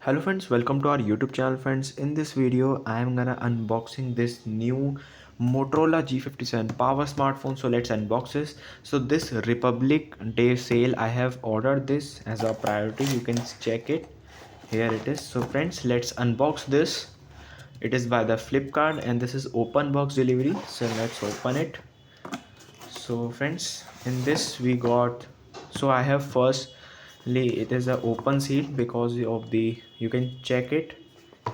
Hello friends, welcome to our YouTube channel friends. In this video I am gonna unboxing this new Motorola G57 Power smartphone. So let's unbox this. So this Republic Day sale, I have ordered this as a priority. You can check it. Here it is. So friends, let's unbox this. It is by the Flipkart and this is open box delivery. So let's open it. So friends, in this we got, so I have firstly it is a open seal because of the, you can check it.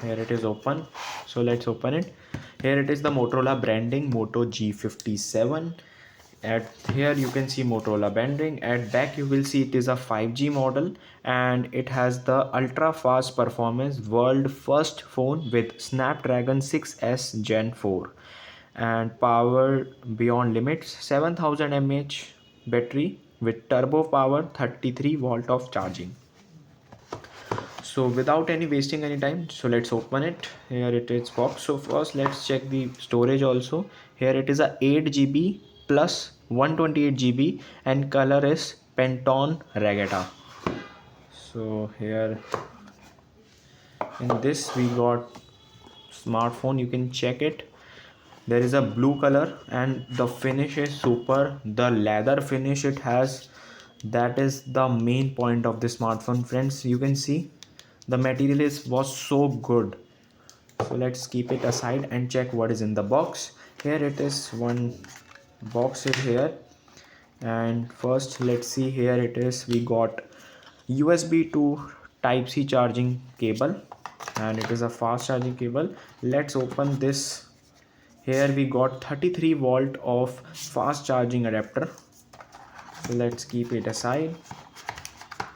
Here it is open. So let's open it. Here it is the Motorola branding, Moto G57. At here you can see Motorola branding. At back you will see it is a 5G model and it has the ultra fast performance world first phone with Snapdragon 6s Gen 4 and power beyond limits, 7000 mAh battery with turbo power, 33 volt of charging. So without any wasting any time, so let's open it. Here it is box. So first let's check the storage also. Here it is a 8 GB plus 128 GB and color is Pantone Regatta. So here in this we got smartphone, you can check it. There is a blue color and the finish is super. The leather finish it has, that is the main point of the smartphone friends. You can see the material was so good. So let's keep it aside and check what is in the box. Here it is, one box is here. And first let's see, here it is, we got USB to type C charging cable and it is a fast charging cable. Let's open this. Here we got 33 volt of fast charging adapter. So let's keep it aside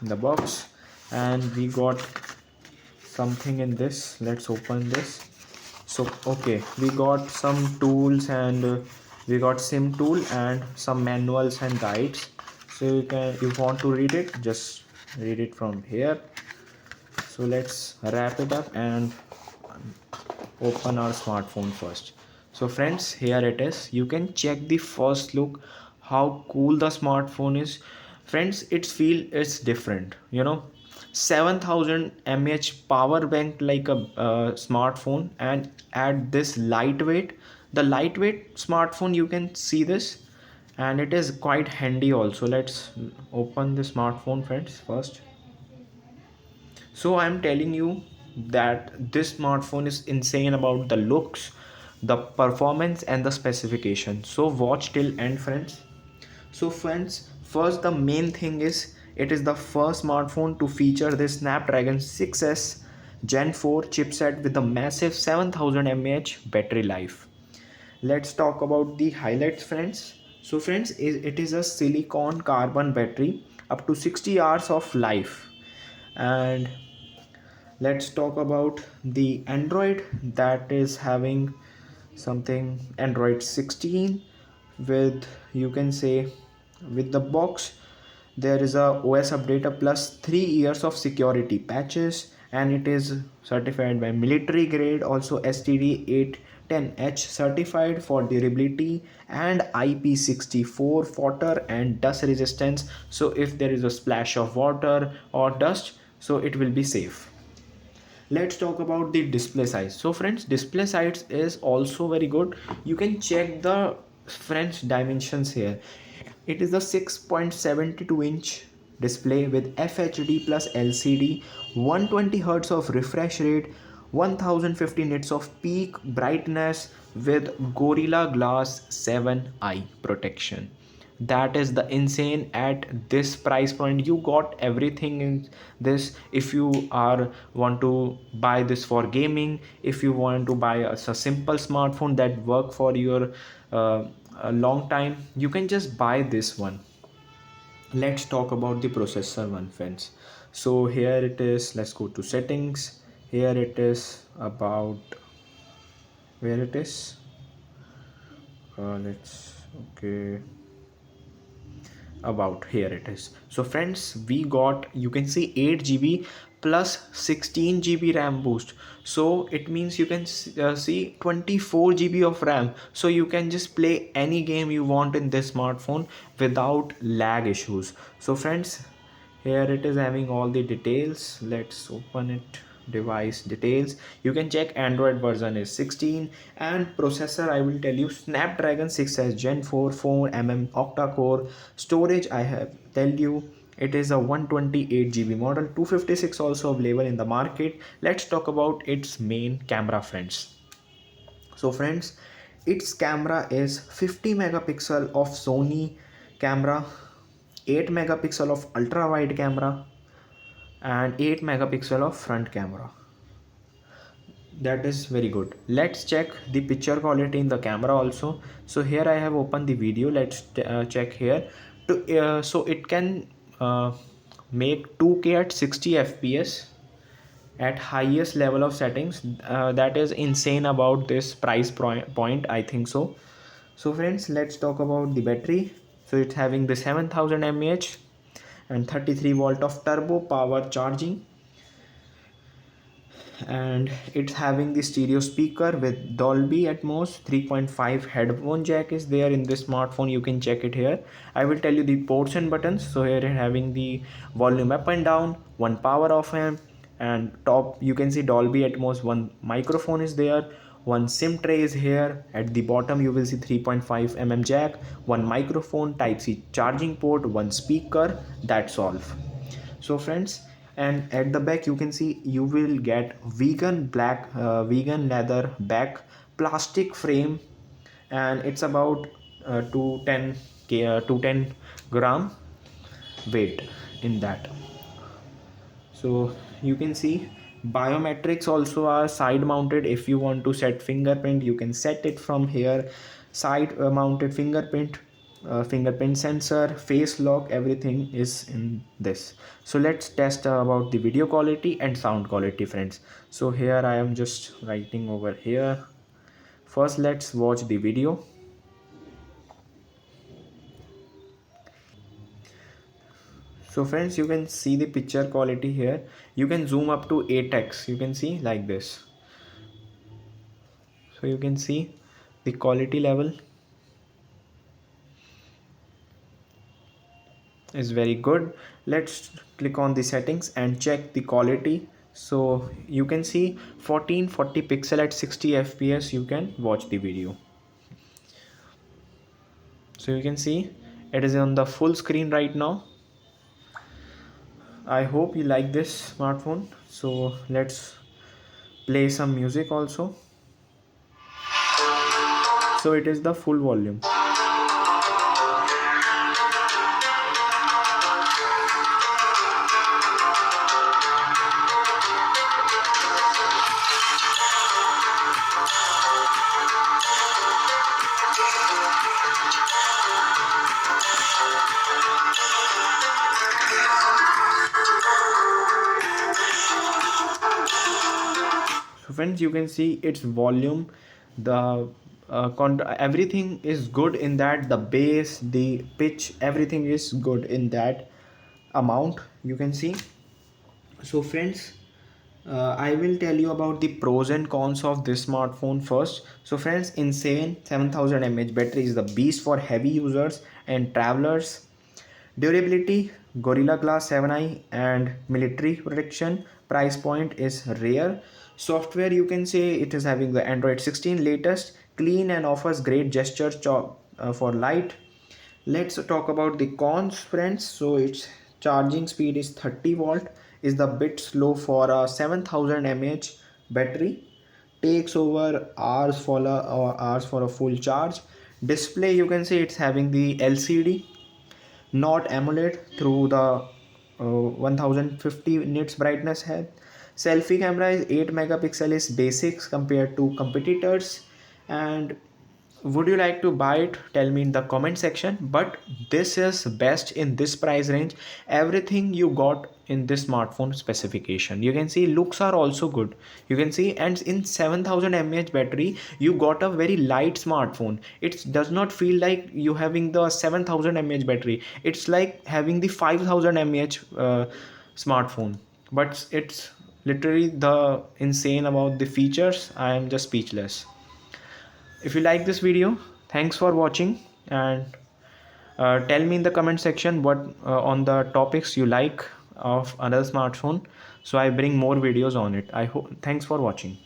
in the box. And we got something in this. Let's open this. So okay, we got some tools and we got sim tool and some manuals and guides. So you want to read it, just read it from here. So let's wrap it up and open our smartphone first. So friends, here it is. You can check the first look how cool the smartphone is. Friends, it's different, 7000 mAh power bank like a smartphone, and at this lightweight, the lightweight smartphone, you can see this, and it is quite handy also. Let's open the smartphone friends first. So I'm telling you that this smartphone is insane about the looks, the performance and the specification. So watch till end friends. So friends, first the main thing is it is the first smartphone to feature the Snapdragon 6s Gen 4 chipset with a massive 7000 mAh battery life. Let's talk about the highlights friends. So friends, it is a silicon carbon battery up to 60 hours of life. And let's talk about the Android, that is having something Android 16 with, you can say, with the box there is a OS updater plus 3 years of security patches, and it is certified by military grade, also STD 810H certified for durability and IP64 water and dust resistance. So if there is a splash of water or dust, so it will be safe. Let's talk about the display size. So friends, display size is also very good. You can check the friends dimensions here. It is a 6.72-inch display with FHD plus LCD, 120 Hz of refresh rate, 1050 nits of peak brightness with Gorilla Glass 7 eye protection. That is the insane. At this price point you got everything in this. If you are want to buy this for gaming, if you want to buy a simple smartphone that work for your a long time, you can just buy this one. Let's talk about the processor one friends. So here it is, let's go to settings. Here it is about, where it is, let's, okay, about, here it is. So friends, we got, you can see 8 GB plus 16 GB RAM boost. So it means you can see 24 GB of RAM. So you can just play any game you want in this smartphone without lag issues. So friends, here it is having all the details. Let's open it. device details. You can check Android version is 16, and processor I will tell you Snapdragon 6s Gen 4 4mm octa core. Storage I have tell you it is a 128 GB model, 256 also available in the market. Let's talk about its main camera, friends. So friends, its camera is 50 megapixel of Sony camera, 8 megapixel of ultra wide camera, and 8 megapixel of front camera. That is very good. Let's check the picture quality in the camera also. So here I have opened the video. Let's check here to so it can make 2K at 60 fps at highest level of settings. That is insane about this price point, I think so. So friends, let's talk about the battery. So it's having the 7000 mAh and 33 volt of turbo power charging, and it's having the stereo speaker with Dolby Atmos. 3.5 headphone jack is there in this smartphone. You can check it here. I will tell you the ports and buttons. So here it's having the volume up and down, one power off amp, and top you can see Dolby Atmos. One microphone is there, one SIM tray is here. At the bottom you will see 3.5 jack, one microphone, type C charging port, one speaker. That's all. So friends, and at the back you can see you will get vegan leather back, plastic frame, and it's about 210 gram weight in that. So you can see biometrics also are side mounted. If you want to set fingerprint, you can set it from here. Side mounted fingerprint, fingerprint sensor, face lock, everything is in this. So let's test about the video quality and sound quality, friends. So here I am just writing over here. First let's watch the video. So friends, you can see the picture quality here. You can zoom up to 8x. You can see like this. So you can see the quality level is very good. Let's click on the settings and check the quality. So you can see 1440 pixel at 60 fps. You can watch the video. So you can see it is on the full screen right now. I hope you like this smartphone. So let's play some music also. So it is the full volume. So friends, you can see its volume, the everything is good in that. The bass, the pitch, everything is good in that amount, you can see. So friends, I will tell you about the pros and cons of this smartphone first. So friends, insane 7000 mAh battery is the beast for heavy users and travelers. Durability, Gorilla Glass 7i and military protection. Price point is rare. Software, you can say it is having the Android 16 latest, clean and offers great gestures for light. Let's talk about the cons, friends. So its charging speed is 30 volt, is the bit slow for a 7000 mAh battery, takes over hours for a full charge. Display, you can say it's having the LCD, not AMOLED, through the 1050 nits brightness head. Selfie camera is 8 megapixel, is basics compared to competitors. And would you like to buy it? Tell me in the comment section. But this is best in this price range. Everything you got in this smartphone specification, you can see looks are also good, you can see. And in 7000 mAh battery you got a very light smartphone. It does not feel like you having the 7000 mAh battery. It's like having the 5000 mAh smartphone. But it's literally the insane about the features. I am just speechless. If you like this video, thanks for watching, and tell me in the comment section what on the topics you like of another smartphone. so I bring more videos on it. I hope, thanks for watching.